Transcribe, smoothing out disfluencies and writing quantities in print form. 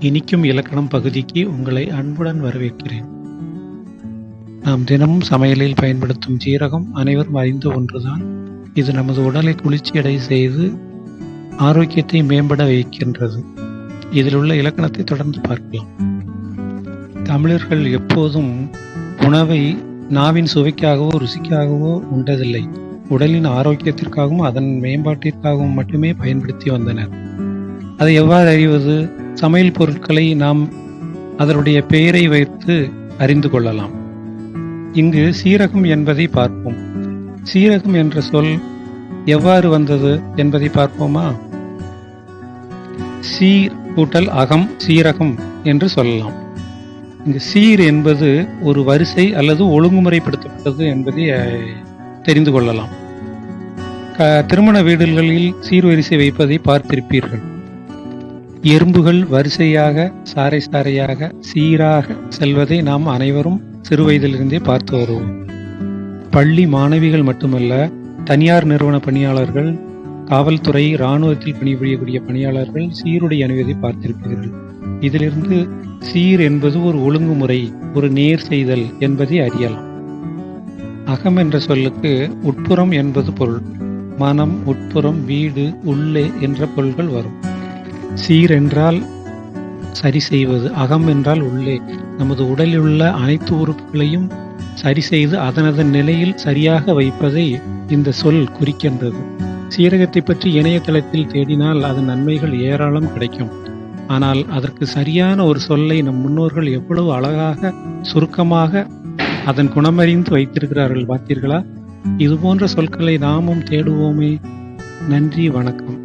இனிக்கும் இலக்கணம் பகுதிக்கு உங்களை அன்புடன் வரவேற்கிறேன். நாம் தினமும் சமையலில் பயன்படுத்தும் ஜீரகம் அனைவரும் அறிந்த ஒன்றுதான். இது நமது உடலை குளிர்ச்சியடை செய்து ஆரோக்கியத்தை மேம்பட வைக்கின்றது. இதில் உள்ள இலக்கணத்தை தொடர்ந்து பார்க்கலாம். தமிழர்கள் எப்போதும் உணவை நாவின் சுவைக்காகவோ ருசிக்காகவோ உண்டதில்லை, உடலின் ஆரோக்கியத்திற்காகவும் அதன் மேம்பாட்டிற்காகவும் மட்டுமே பயன்படுத்தி வந்தனர். அதை எவ்வாறு அறிவது? சமையல் பொருட்களை நாம் அதனுடைய பெயரை வைத்து அறிந்து கொள்ளலாம். இங்கு சீரகம் என்பதை பார்ப்போம். சீரகம் என்ற சொல் எவ்வாறு வந்தது என்பதை பார்ப்போமா? சீர் கூட்டல் அகம் சீரகம் என்று சொல்லலாம். இங்கு சீர் என்பது ஒரு வரிசை அல்லது ஒழுங்குமுறைப்படுத்தப்பட்டது என்பதை தெரிந்து கொள்ளலாம். திருமண வீடுகளில் சீர்வரிசை வைப்பதை பார்த்திருப்பீர்கள். எறும்புகள் வரிசையாக சாறை சாறையாக சீராக செல்வதை நாம் அனைவரும் சிறு வயதிலிருந்தே பார்த்து வருவோம். பள்ளி மாணவிகள் மட்டுமல்ல, தனியார் நிறுவன பணியாளர்கள், காவல்துறை, இராணுவத்தில் பணிபுரியக்கூடிய பணியாளர்கள் சீருடை அணிவதை பார்த்திருப்பீர்கள். இதிலிருந்து சீர் என்பது ஒரு ஒழுங்குமுறை, ஒரு நேர் செய்தல் என்பதை அறியலாம். அகம் என்ற சொல்லுக்கு உட்புறம் என்பது பொருள். மனம், உட்புறம், வீடு, உள்ளே என்ற பொருள்கள் வரும். சீர் என்றால் சரி செய்வது, அகம் என்றால் உள்ளே. நமது உடலில் உள்ள அனைத்து உறுப்புகளையும் சரி செய்து அதனதன் நிலையில் சரியாக வைப்பதை இந்த சொல் குறிக்கின்றது. சீரகத்தை பற்றி இணையதளத்தில் தேடினால் அதன் நன்மைகள் ஏராளம் கிடைக்கும். ஆனால் அதற்கு சரியான ஒரு சொல்லை நம் முன்னோர்கள் எவ்வளவு அழகாக சுருக்கமாக அதன் குணமறிந்து வைத்திருக்கிறார்கள் பார்த்தீர்களா? இதுபோன்ற சொற்களை நாமும் தேடுவோமே. நன்றி, வணக்கம்.